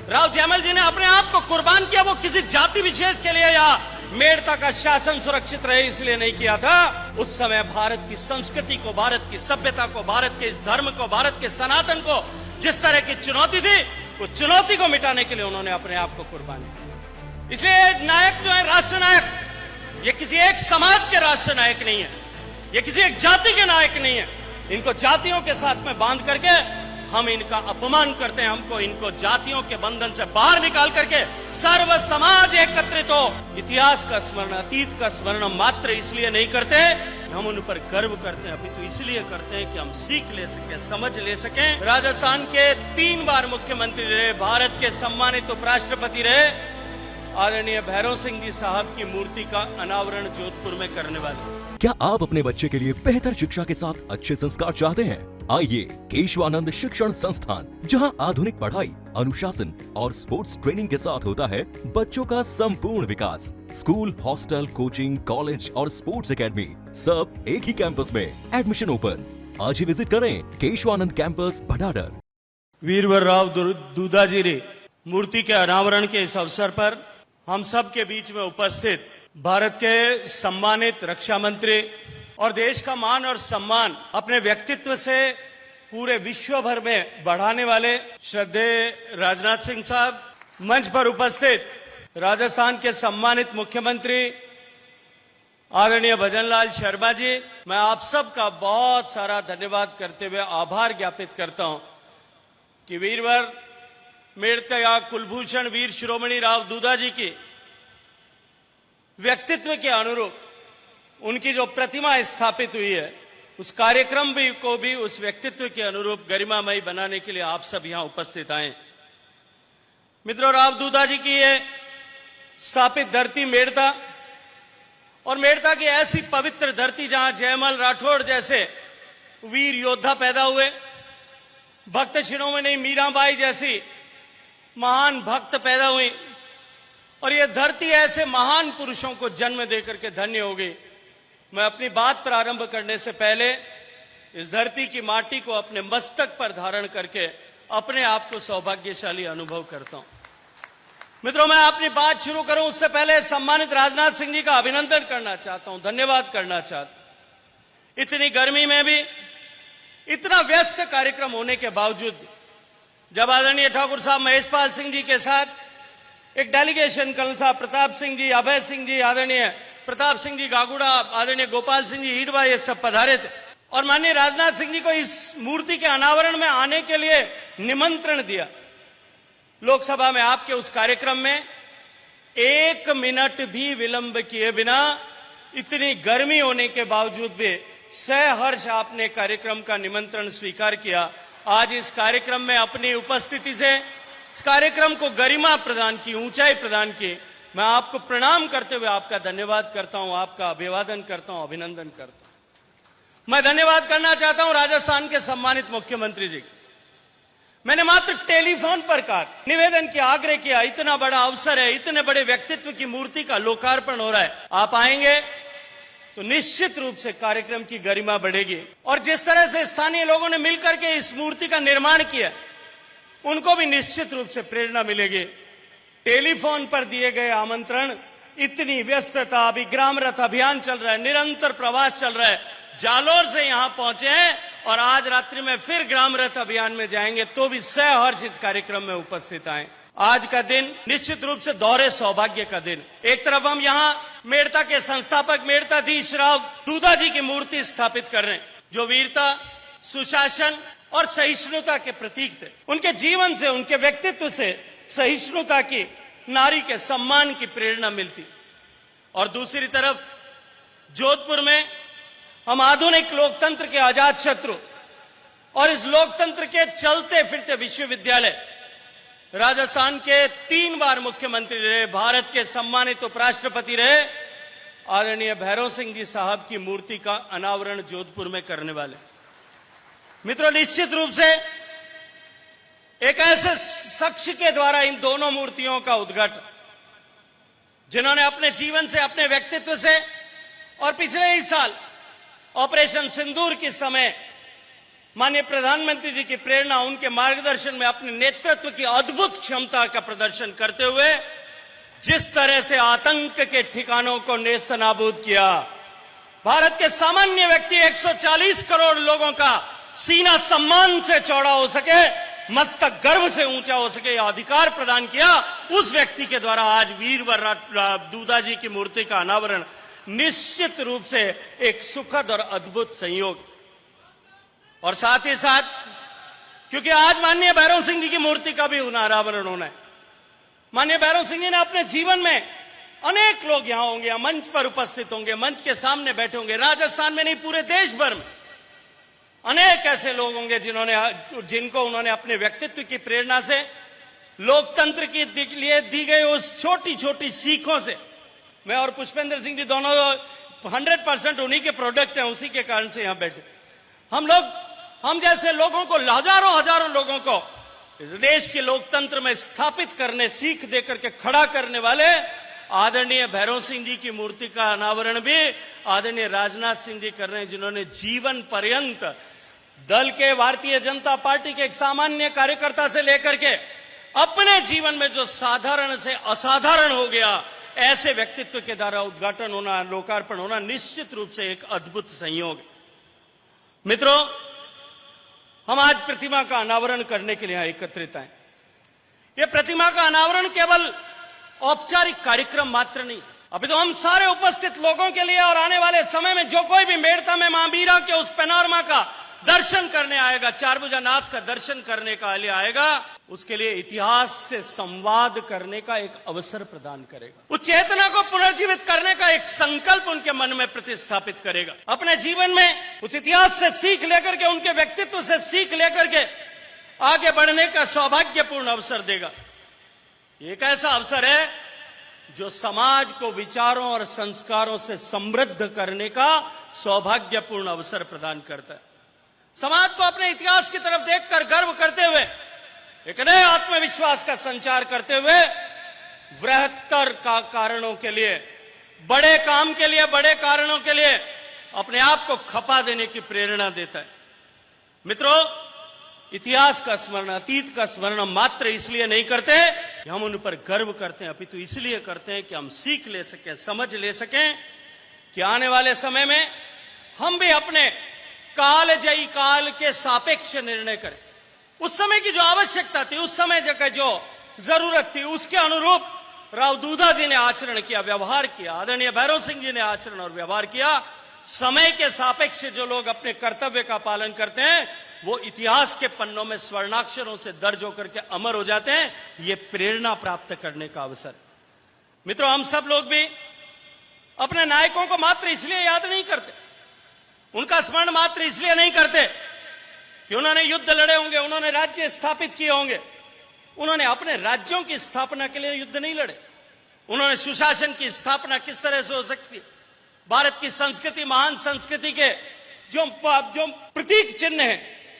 राव जयमल जी ने अपने आप को कुर्बान किया, वो किसी जाति विशेष के लिए या मेड़ता का शासन सुरक्षित रहे इसलिए नहीं किया था। उस समय भारत की संस्कृति को, भारत की सभ्यता को, भारत के इस धर्म को, भारत के सनातन को जिस तरह की चुनौती थी, वो चुनौती को मिटाने के लिए उन्होंने अपने आप को कुर्बान किया। इसलिए नायक जो है, राष्ट्र नायक, ये किसी एक समाज के राष्ट्र नायक नहीं है, ये किसी एक जाति के नायक नहीं है। इनको जातियों के साथ में बांध करके हम इनका अपमान करते हैं। हमको इनको जातियों के बंधन से बाहर निकाल करके सर्व समाज एकत्रित हो। इतिहास का स्मरण, अतीत का स्मरण हम मात्र इसलिए नहीं करते, हम उन पर गर्व करते हैं, अभी तो इसलिए करते हैं कि हम सीख ले सके, समझ ले सकें। राजस्थान के 3 बार मुख्यमंत्री रहे, भारत के सम्मानित उपराष्ट्रपति रहे, आदरणीय भैरव सिंह जी साहब की मूर्ति का अनावरण जोधपुर में करने वाले। क्या आप अपने बच्चे के लिए बेहतर शिक्षा के साथ अच्छे संस्कार चाहते हैं? आइए केशवानंद शिक्षण संस्थान, जहां आधुनिक पढ़ाई, अनुशासन और स्पोर्ट्स ट्रेनिंग के साथ होता है बच्चों का संपूर्ण विकास। स्कूल, हॉस्टल, कोचिंग, कॉलेज और स्पोर्ट्स एकेडमी सब एक ही कैंपस में। Admission open. आज ही विजिट करें केशवानंद कैंपस भडाडर। वीरवर राव दूधाजी रे मूर्ति के अनावरण के इस अवसर पर हम सब के बीच में उपस्थित भारत के सम्मानित रक्षा मंत्री और देश का मान और सम्मान अपने व्यक्तित्व से पूरे विश्व भर में बढ़ाने वाले श्रद्धेय राजनाथ सिंह साहब, मंच पर उपस्थित राजस्थान के सम्मानित मुख्यमंत्री आदरणीय भजनलाल शर्मा जी, मैं आप सब का बहुत सारा धन्यवाद करते हुए आभार ज्ञापित करता हूं कि वीरवर मेड़ता कुलभूषण वीर शिरोमणि राव दूधाजी की व्यक्तित्व के अनुरूप उनकी जो प्रतिमा स्थापित हुई है, उस कार्यक्रम को भी उस व्यक्तित्व के अनुरूप गरिमामयी बनाने के लिए आप सब यहां उपस्थित आए। मित्रों, राव दूधाजी की ये स्थापित धरती मेड़ता, और मेड़ता की ऐसी पवित्र धरती जहां जयमल राठौड़ जैसे वीर योद्धा पैदा हुए, भक्त शिरोमणि मीराबाई जैसी महान भक्त पैदा हुई, और ये धरती ऐसे महान पुरुषों को जन्म देकर के धन्य हो गई। मैं अपनी बात प्रारंभ करने से पहले इस धरती की माटी को अपने मस्तक पर धारण करके अपने आप को सौभाग्यशाली अनुभव करता हूं। मित्रों, मैं अपनी बात शुरू करूं उससे पहले सम्मानित राजनाथ सिंह जी का अभिनंदन करना चाहता हूं, धन्यवाद करना चाहता हूं। इतनी गर्मी में भी, इतना व्यस्त कार्यक्रम होने के बावजूद भी, जब आदरणीय ठाकुर साहब महेशपाल सिंह जी के साथ एक डेलीगेशन, कर्नल साहब प्रताप सिंह जी, अभय सिंह जी, आदरणीय प्रताप सिंह जी गागुड़ा, आदरणीय गोपाल सिंह जी ईडवा, ये सब पधारे थे, और माननीय राजनाथ सिंह जी को इस मूर्ति के अनावरण में आने के लिए निमंत्रण दिया। लोकसभा में आपके उस कार्यक्रम में 1 मिनट भी विलंब किए बिना, इतनी गर्मी होने के बावजूद भी सहर्ष आपने कार्यक्रम का निमंत्रण स्वीकार किया। आज इस कार्यक्रम में अपनी उपस्थिति से इस कार्यक्रम को गरिमा प्रदान की, ऊंचाई प्रदान की। मैं आपको प्रणाम करते हुए आपका धन्यवाद करता हूं, आपका अभिवादन करता हूं, अभिनंदन करता हूं। मैं धन्यवाद करना चाहता हूं राजस्थान के सम्मानित मुख्यमंत्री जी। मैंने मात्र टेलीफोन पर कहा, निवेदन किया, आग्रह किया, इतना बड़ा अवसर है, इतने बड़े व्यक्तित्व की मूर्ति का लोकार्पण हो रहा है, आप आएंगे तो निश्चित रूप से कार्यक्रम की गरिमा बढ़ेगी। और जिस तरह से स्थानीय लोगों ने मिलकर के इस मूर्ति का निर्माण किया, उनको भी निश्चित रूप से प्रेरणा मिलेगी। टेलीफोन पर दिए गए आमंत्रण, इतनी व्यस्तता, अभी ग्राम रथ अभियान चल रहा है, निरंतर प्रवास चल रहा है, जालोर से यहां पहुंचे हैं और आज रात्रि में फिर ग्राम रथ अभियान में जाएंगे, तो भी सहर्ष इस कार्यक्रम में उपस्थित आए। आज का दिन निश्चित रूप से दोहरे सौभाग्य का दिन। एक तरफ हम यहां मेड़ता के संस्थापक मेड़ताधीश राव दूधाजी की मूर्ति स्थापित कर रहे हैं, जो वीरता, सुशासन और सहिष्णुता के प्रतीक थे। उनके जीवन से, उनके व्यक्तित्व से सहिष्णुता की, नारी के सम्मान की प्रेरणा मिलती। और दूसरी तरफ जोधपुर में हम आधुनिक लोकतंत्र के अजात शत्रु और इस लोकतंत्र के चलते फिरते विश्वविद्यालय, राजस्थान के 3 बार मुख्यमंत्री रहे, भारत के सम्मानित उपराष्ट्रपति रहे, आदरणीय भैरव सिंह जी साहब की मूर्ति का अनावरण जोधपुर में करने वाले। मित्रों, निश्चित रूप से एक ऐसे शख्स के द्वारा इन दोनों मूर्तियों का उद्घाटन, जिन्होंने अपने जीवन से, अपने व्यक्तित्व से और पिछले ही साल ऑपरेशन सिंदूर के समय माननीय प्रधानमंत्री जी की प्रेरणा, उनके मार्गदर्शन में अपने नेतृत्व की अद्भुत क्षमता का प्रदर्शन करते हुए जिस तरह से आतंक के ठिकानों को नेस्त नाबूद किया, भारत के सामान्य व्यक्ति 140 करोड़ लोगों का सीना सम्मान से चौड़ा हो सके, मस्तक गर्व से ऊंचा हो सके, यह अधिकार प्रदान किया, उस व्यक्ति के द्वारा आज वीरवर दूधा जी की मूर्ति का अनावरण निश्चित रूप से एक सुखद और अद्भुत संयोग। और साथ ही साथ क्योंकि आज माननीय भैरव सिंह जी की मूर्ति का भी अनावरण होना है, माननीय भैरव सिंह जी ने अपने जीवन में अनेक लोग यहां होंगे, मंच पर उपस्थित होंगे, मंच के सामने बैठे होंगे, राजस्थान में नहीं पूरे देश भर में अनेक ऐसे लोग होंगे जिनको उन्होंने अपने व्यक्तित्व की प्रेरणा से, लोकतंत्र के लिए दी गई उस छोटी छोटी सीखों से, मैं और पुष्पेंद्र सिंह जी दोनों 100% उन्हीं के प्रोडक्ट हैं, उसी के कारण से यहां बैठे। हम जैसे लोगों को, हजारों लोगों को देश के लोकतंत्र में स्थापित करने, सीख देकर के खड़ा करने वाले आदरणीय भैरव सिंह जी की मूर्ति का अनावरण भी आदरणीय राजनाथ सिंह जी कर रहे हैं, जिन्होंने जीवन पर्यंत दल के, भारतीय जनता पार्टी के एक सामान्य कार्यकर्ता से लेकर के अपने जीवन में जो साधारण से असाधारण हो गया, ऐसे व्यक्तित्व के द्वारा उद्घाटन होना, लोकार्पण होना निश्चित रूप से एक अद्भुत संयोग। मित्रों, हम आज प्रतिमा का अनावरण करने के लिए यहां एकत्रित हैं। यह प्रतिमा का अनावरण केवल औपचारिक कार्यक्रम मात्र नहीं, अभी तो हम सारे उपस्थित लोगों के लिए और आने वाले समय में जो कोई भी मेड़ता में मां बीरा के उस पैनोरमा का दर्शन करने आएगा, चारभुजा नाथ का दर्शन करने का लिए आएगा, उसके लिए इतिहास से संवाद करने का एक अवसर प्रदान करेगा, उस चेतना को पुनर्जीवित करने का एक संकल्प उनके मन में प्रतिस्थापित करेगा, अपने जीवन में उस इतिहास से सीख लेकर के, उनके व्यक्तित्व से सीख लेकर के आगे बढ़ने का सौभाग्यपूर्ण अवसर देगा। एक ऐसा अवसर है जो समाज को विचारों और संस्कारों से समृद्ध करने का सौभाग्यपूर्ण अवसर प्रदान करता है। समाज को अपने इतिहास की तरफ देखकर गर्व करते हुए, एक नए आत्मविश्वास का संचार करते हुए, बृहत्तर कारणों के लिए, बड़े काम के लिए, बड़े कारणों के लिए अपने आप को खपा देने की प्रेरणा देता है। मित्रों, इतिहास का स्मरण, अतीत का स्मरण हम मात्र इसलिए नहीं करते कि हम उन पर गर्व करते हैं, अपितु इसलिए करते हैं कि हम सीख ले सकें, समझ ले सकें कि आने वाले समय में हम भी अपने कालजयी काल के सापेक्ष निर्णय करें। उस समय की जो आवश्यकता थी, उस समय जगह जो जरूरत थी, उसके अनुरूप राव दूधा जी ने आचरण किया, व्यवहार किया, आदरणीय भैरव सिंह जी ने आचरण और व्यवहार किया। समय के सापेक्ष जो लोग अपने कर्तव्य का पालन करते हैं, वो इतिहास के पन्नों में स्वर्णाक्षरों से दर्ज होकर के अमर हो जाते हैं। ये प्रेरणा प्राप्त करने का अवसर। मित्रों, हम सब लोग भी अपने नायकों को मात्र इसलिए याद नहीं करते, उनका स्मरण मात्र इसलिए नहीं करते कि उन्होंने युद्ध लड़े होंगे, उन्होंने राज्य स्थापित किए होंगे। उन्होंने अपने राज्यों की स्थापना के लिए युद्ध नहीं लड़े, उन्होंने सुशासन की स्थापना किस तरह से हो सकती है, भारत की संस्कृति, महान संस्कृति के जो प्रतीक चिन्ह है,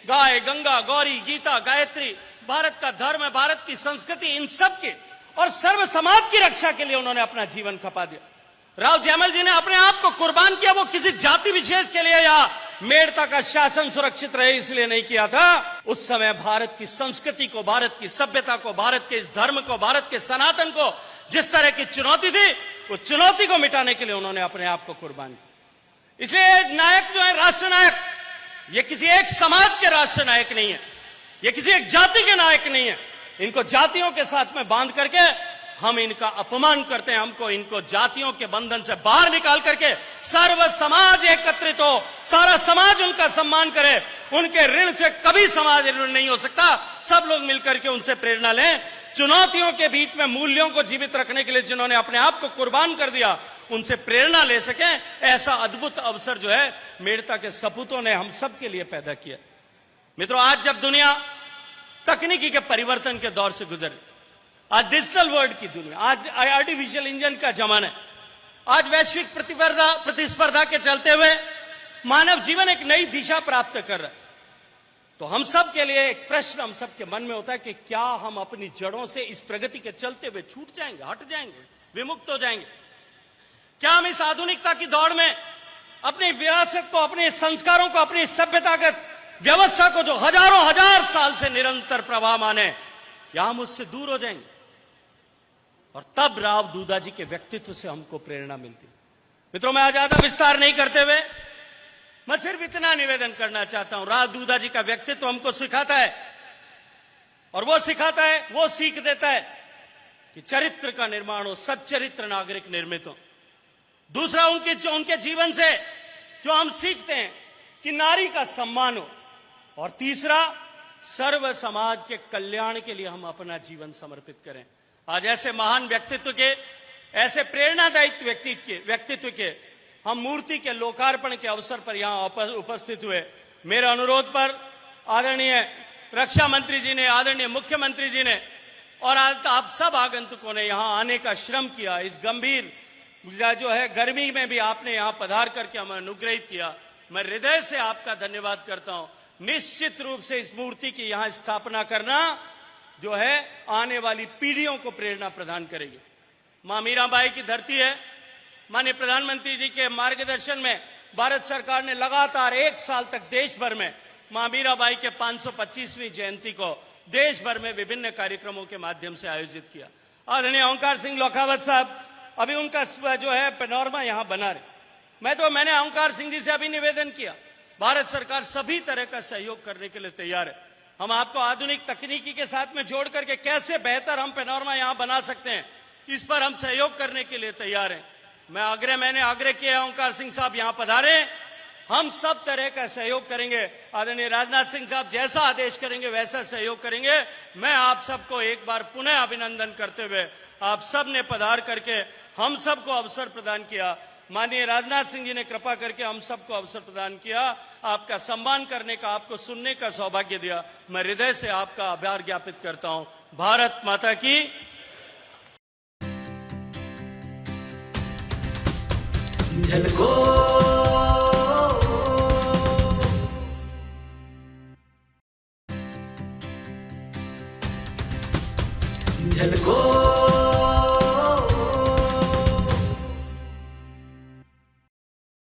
गाय, गंगा, गौरी, गीता, गायत्री, भारत का धर्म है, भारत की संस्कृति, इन सब के और सर्व समाज की रक्षा के लिए उन्होंने अपना जीवन खपा दिया। राव जयमल जी ने अपने आप को कुर्बान किया, वो किसी जाति विशेष के लिए या मेड़ता का शासन सुरक्षित रहे इसलिए नहीं किया था। उस समय भारत की संस्कृति को, भारत की सभ्यता को, भारत के इस धर्म को, भारत के सनातन को जिस तरह की चुनौती थी, उस चुनौती को मिटाने के लिए उन्होंने अपने आप को कुर्बान किया। इसलिए नायक जो है, राष्ट्र नायक, ये किसी एक समाज के राष्ट्र नायक नहीं है, ये किसी एक जाति के नायक नहीं है। इनको जातियों के साथ में बांध करके हम इनका अपमान करते हैं, हमको इनको जातियों के बंधन से बाहर निकाल करके सर्व समाज एकत्रित हो, सारा समाज उनका सम्मान करे, उनके ऋण से कभी समाज ऋण नहीं हो सकता। सब लोग मिलकर के उनसे प्रेरणा लें। चुनौतियों के बीच में मूल्यों को जीवित रखने के लिए जिन्होंने अपने आप को कुर्बान कर दिया, उनसे प्रेरणा ले सके, ऐसा अद्भुत अवसर जो है मेड़ता के सपूतों ने हम सब के लिए पैदा किया। मित्रों, आज जब दुनिया तकनीकी के परिवर्तन के दौर से गुजर, आज डिजिटल वर्ल्ड की दुनिया, आज आर्टिफिशियल इंजन का जमाना है, आज वैश्विक प्रतिस्पर्धा के चलते हुए मानव जीवन एक नई दिशा प्राप्त कर रहा है, तो हम सब के लिए एक प्रश्न हम सब के मन में होता है कि क्या हम अपनी जड़ों से इस प्रगति के चलते हुए छूट जाएंगे, हट जाएंगे, विमुक्त हो जाएंगे? क्या हम इस आधुनिकता की दौड़ में अपनी विरासत को, अपने संस्कारों को, अपनी सभ्यता व्यवस्था को जो हजारों हजार साल से निरंतर प्रवाह माने, क्या हम उससे दूर हो जाएंगे? और तब राव दूधा जी के व्यक्तित्व से हमको प्रेरणा मिलती। मित्रों, मैं ज्यादा विस्तार नहीं करते हुए मैं सिर्फ इतना निवेदन करना चाहता हूं, राव दूधा जी का व्यक्तित्व हमको सिखाता है, और वो सिखाता है, वो सीख देता है कि चरित्र का निर्माण हो, सच्चरित्र नागरिक निर्मित हो। दूसरा, उनके जीवन से जो हम सीखते हैं कि नारी का सम्मान हो, और तीसरा, सर्व समाज के कल्याण के लिए हम अपना जीवन समर्पित करें। आज ऐसे महान व्यक्तित्व के, ऐसे प्रेरणादायी व्यक्तित्व के हम मूर्ति के लोकार्पण के अवसर पर यहां उपस्थित हुए। मेरे अनुरोध पर आदरणीय रक्षा मंत्री जी ने, आदरणीय मुख्यमंत्री जी ने और आप सब आगंतुकों ने यहां आने का श्रम किया। इस गंभीर जो है गर्मी में भी आपने यहां पधार करके हमें अनुग्रहित किया। मैं हृदय से आपका धन्यवाद करता हूं। निश्चित रूप से इस मूर्ति की यहां स्थापना करना जो है आने वाली पीढ़ियों को प्रेरणा प्रदान करेगी। मां मीराबाई की धरती है। माननीय प्रधानमंत्री जी के मार्गदर्शन में भारत सरकार ने लगातार 1 साल तक देश भर में मां मीराबाई के 525वीं जयंती को देश भर में विभिन्न कार्यक्रमों के माध्यम से आयोजित किया। आदरणीय ओंकार सिंह लौखावत साहब, अभी उनका जो है पैनोरमा यहां बना रहे। मैंने ओंकार सिंह जी से अभी निवेदन किया, भारत सरकार सभी तरह का सहयोग करने के लिए तैयार है। हम आपको आधुनिक तकनीकी के साथ में जोड़ करके कैसे बेहतर हम पैनोरमा यहां बना सकते हैं, इस पर हम सहयोग करने के लिए तैयार हैं। मैंने आग्रह किया, ओंकार सिंह साहब यहां पधारे, हम सब तरह का सहयोग करेंगे। आदरणीय राजनाथ सिंह साहब जैसा आदेश करेंगे वैसा सहयोग करेंगे। मैं आप सबको एक बार पुनः अभिनंदन करते हुए, आप सब ने पधार करके हम सबको अवसर प्रदान किया। माननीय राजनाथ सिंह जी ने कृपा करके हम सबको अवसर प्रदान किया, आपका सम्मान करने का, आपको सुनने का सौभाग्य दिया। मैं हृदय से आपका आभार ज्ञापित करता हूं। भारत माता की। झलको झलको